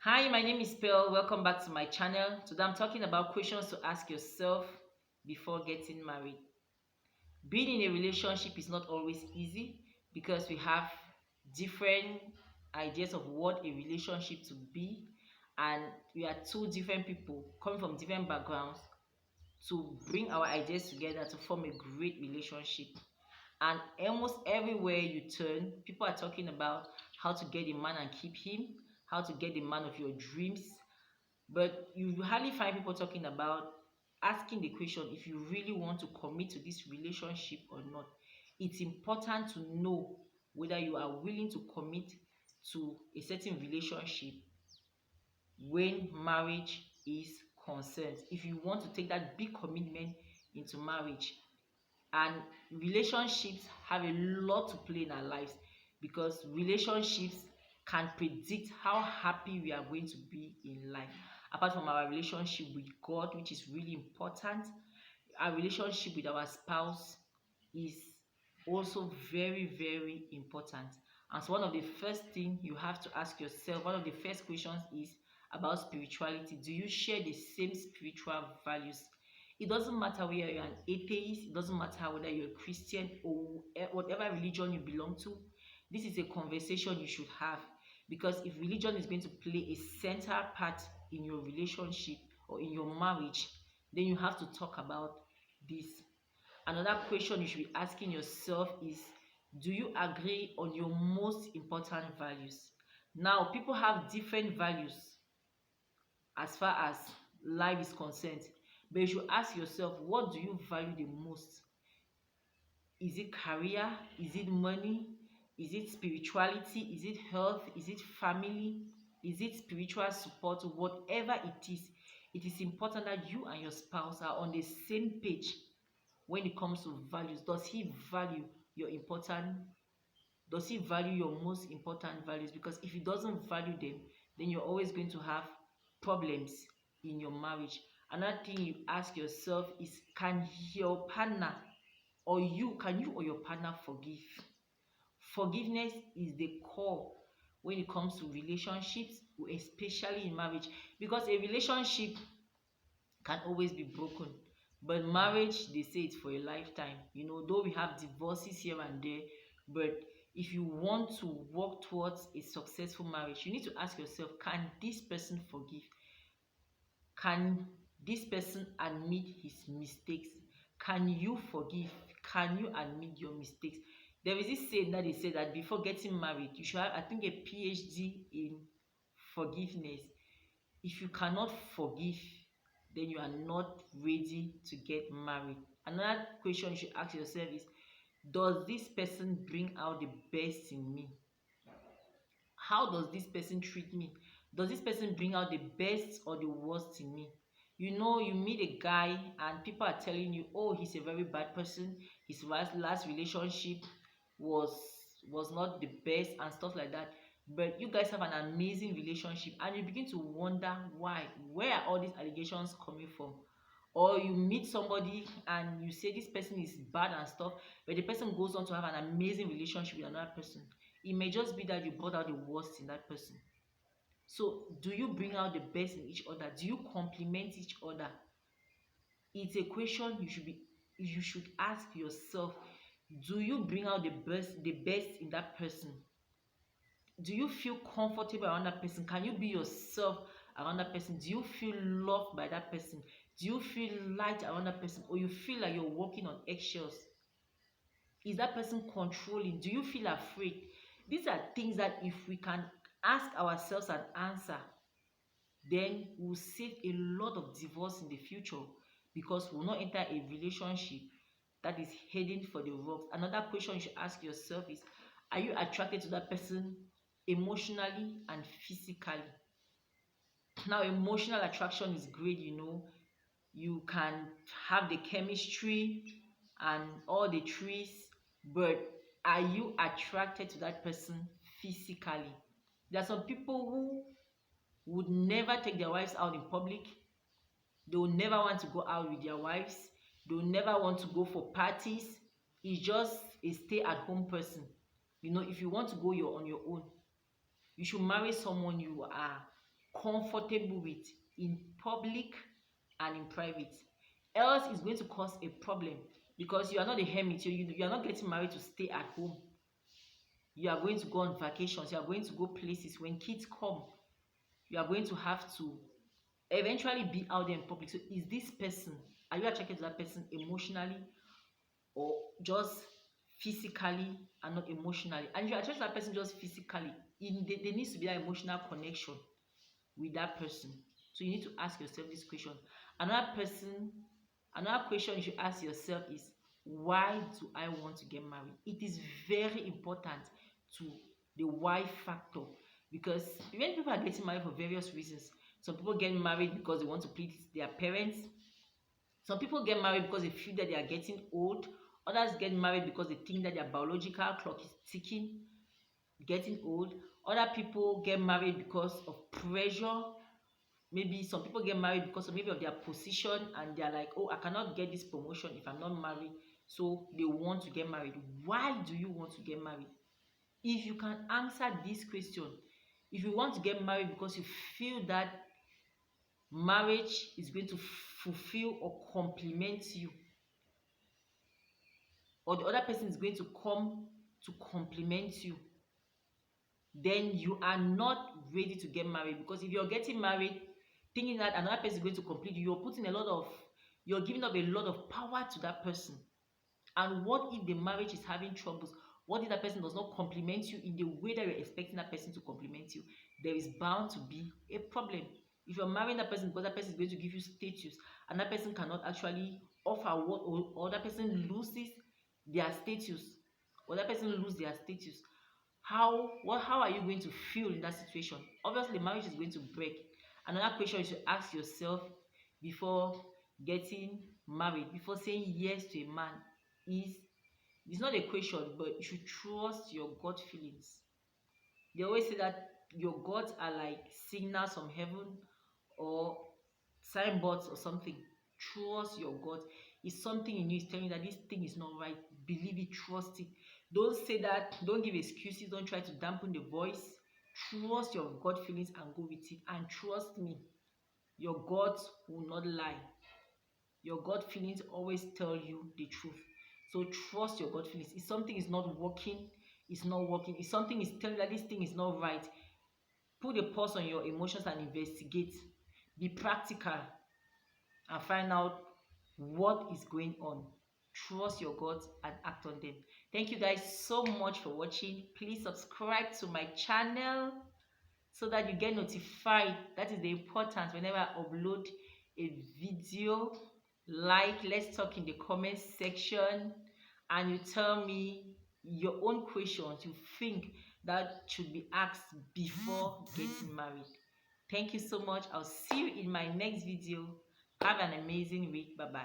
Hi, my name is Pearl. Welcome back to my channel. Today I'm talking about questions to ask yourself before getting married. Being in a relationship is not always easy because we have different ideas of what a relationship to be, and we are two different people coming from different backgrounds to bring our ideas together to form a great relationship. And almost everywhere you turn, people are talking about how to get a man and keep him, how to get the man of your dreams, but you hardly find people talking about asking the question if you really want to commit to this relationship or not. It's important to know whether you are willing to commit to a certain relationship when marriage is concerned. If you want to take that big commitment into marriage, and relationships have a lot to play in our lives because relationships can predict how happy we are going to be in life. Apart from our relationship with God, which is really important, our relationship with our spouse is also very, very important. And so, one of the first things you have to ask yourself, one of the first questions is about spirituality. Do you share the same spiritual values? It doesn't matter whether you're an atheist, it doesn't matter whether you're a Christian or whatever religion you belong to. This is a conversation you should have, because if religion is going to play a central part in your relationship or in your marriage, then you have to talk about this. Another question you should be asking yourself is, do you agree on your most important values? Now, people have different values as far as life is concerned, but you should ask yourself, what do you value the most? Is it career? Is it money? Is it spirituality? Is it health? Is it family? Is it spiritual support? Whatever it is important that you and your spouse are on the same page when it comes to values. Does he value your important does he value your most important values? Because if he doesn't value them, then you're always going to have problems in your marriage. Another thing you ask yourself is, can your partner can you or your partner forgive? Forgiveness is the core when it comes to relationships, especially in marriage, because a relationship can always be broken. But marriage, they say it's for a lifetime. Though we have divorces here and there, but if you want to work towards a successful marriage, you need to ask yourself, can this person forgive? Can this person admit his mistakes? Can you forgive? Can you admit your mistakes? There is this saying that they say that before getting married, you should have, I think, a PhD in forgiveness. If you cannot forgive, then you are not ready to get married. Another question you should ask yourself is, does this person bring out the best in me? How does this person treat me? Does this person bring out the best or the worst in me? You meet a guy and people are telling you, oh, he's a very bad person. His last relationship was was not the best and stuff like that. But you guys have an amazing relationship and you begin to wonder why. Where are all these allegations coming from? Or you meet somebody and you say this person is bad and stuff, but the person goes on to have an amazing relationship with another person. It may just be that you brought out the worst in that person. So, do you bring out the best in each other? Do you complement each other? It's a question you should ask yourself. Do you bring out the best in that person? Do you feel comfortable around that person? Can you be yourself around that person? Do you feel loved by that person? Do you feel light around that person, or you feel like you're walking on eggshells? Is that person controlling? Do you feel afraid? These are things that if we can ask ourselves and answer, then we'll save a lot of divorce in the future, because we'll not enter a relationship that is heading for the rocks. Another question you should ask yourself is, are you attracted to that person emotionally and physically? Now, emotional attraction is great. You can have the chemistry and all the trees, but are you attracted to that person physically? There are some people who would never take their wives out in public. They will never want to go out with their wives. They will never want to go for parties. It's just a stay-at-home person. If you want to go, you're on your own. You should marry someone you are comfortable with in public and in private. Else it's going to cause a problem because you are not a hermit. You are not getting married to stay at home. You are going to go on vacations. You are going to go places. When kids come, you are going to have to eventually be out there in public. So is this person, are you attracted to that person emotionally or just physically and not emotionally? And if you're attracted to that person just physically, there needs to be that emotional connection with that person. So you need to ask yourself this question. Another person, another question you should ask yourself is, why do I want to get married? It is very important to the why factor, because many people are getting married for various reasons. Some people get married because they want to please their parents. Some people get married because they feel that they are getting old. Others get married because they think that their biological clock is ticking, getting old. Other people get married because of pressure. Maybe some people get married because of maybe of their position, and they're like, oh, I cannot get this promotion if I'm not married. So they want to get married. Why do you want to get married? If you can answer this question, if you want to get married because you feel that marriage is going to fulfill or complement you, or the other person is going to come to complement you, then you are not ready to get married. Because if you're getting married thinking that another person is going to complete you, you're giving up a lot of power to that person. And what if the marriage is having troubles? What if that person does not compliment you in the way that you're expecting that person to compliment you? There is bound to be a problem. If you're marrying that person because that person is going to give you status, and that person cannot actually offer what, or that person loses their status, or that person loses their status, how are you going to feel in that situation? Obviously, the marriage is going to break. Another question you should ask yourself before getting married, before saying yes to a man, is, it's not a question, but you should trust your gut feelings. They always say that your guts are like signals from heaven or signboards or something. Trust your gut. If something in you is telling you that this thing is not right, believe it, trust it. Don't say that, don't give excuses, don't try to dampen the voice. Trust your gut feelings and go with it. And trust me, your gut will not lie. Your gut feelings always tell you the truth. So trust your gut feelings. If something is not working, it's not working. If something is telling you that this thing is not right, put a pause on your emotions and investigate. Be practical and find out what is going on. Trust your gut and act on them. Thank you guys so much for watching. Please subscribe to my channel so that you get notified. That is the importance. Whenever I upload a video, like, let's talk in the comment section, and you tell me your own questions you think that should be asked before getting married. Thank you so much. I'll see you in my next video. Have an amazing week. Bye bye.